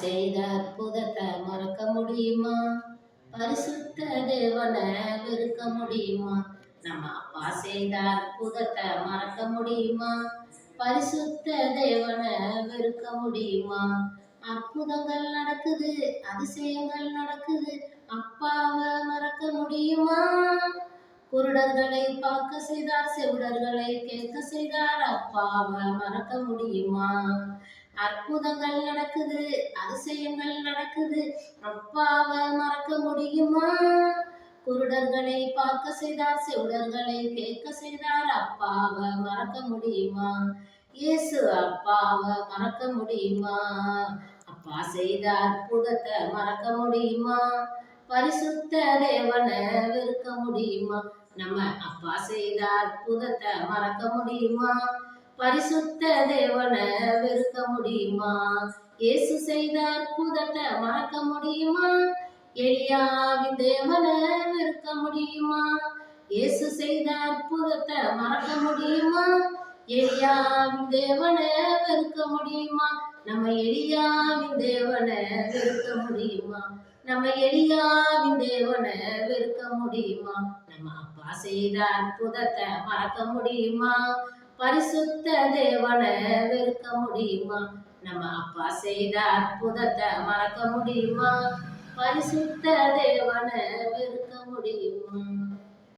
செய்த அற்புதத்தை மறக்க முடியுமா? பரிசுத்த தேவனை வெறுக்க முடியுமா? நம்ம அப்பா செய்த அற்புதத்தை மறக்க முடியுமா? பரிசுத்த தேவனை வெறுக்க முடியுமா? அற்புதங்கள் நடக்குது, அதிசயங்கள் நடக்குது, அப்பாவை மறக்க முடியுமா? குருடர்களை பார்க்க செய்தார், செவிடர்களை கேட்க செய்தார், அப்பாவை மறக்க முடியுமா? அற்புதங்கள் நடக்குது, அதிசயங்கள் நடக்குது, அப்பாவை மறக்க முடியுமா? குருடர்களை பார்க்க செய்தார், செவிடர்களை கேட்க செய்தார், அப்பாவை மறக்க முடியுமா? இயேசு அப்பாவை மறக்க முடியுமா? அப்பா செய்த அற்புதத்தை மறக்க முடியுமா? பரிசுத்த தேவனை வெறுக்க முடியுமா? நம்ம அப்பா செய்த அற்புதத்தை மறக்க முடியுமா? பரிசுத்த தேவனை வெறுக்க முடியுமா? இயேசு செய்த அற்புதத்தை மறக்க முடியுமா? எலியாவின் தேவனை வெறுக்க முடியுமா? இயேசு செய்த அற்புதத்தை மறக்க முடியுமா? எலியாவின் தேவனை வெறுக்க முடியுமா? நம்ம எலியாவின் தேவனை வெறுக்க முடியுமா? நம்ம எலியாவின் தேவனை வெறுக்க முடியுமா? நம்ம அப்பா செய்த அற்புதத்தை மறக்க முடியுமா? பரிசுத்த தேவனை வெறுக்க முடியுமா? நம்ம அப்பா செய்த அற்புதத்தை மறக்க முடியுமா? பரிசுத்த தேவனை வெறுக்க முடியுமா?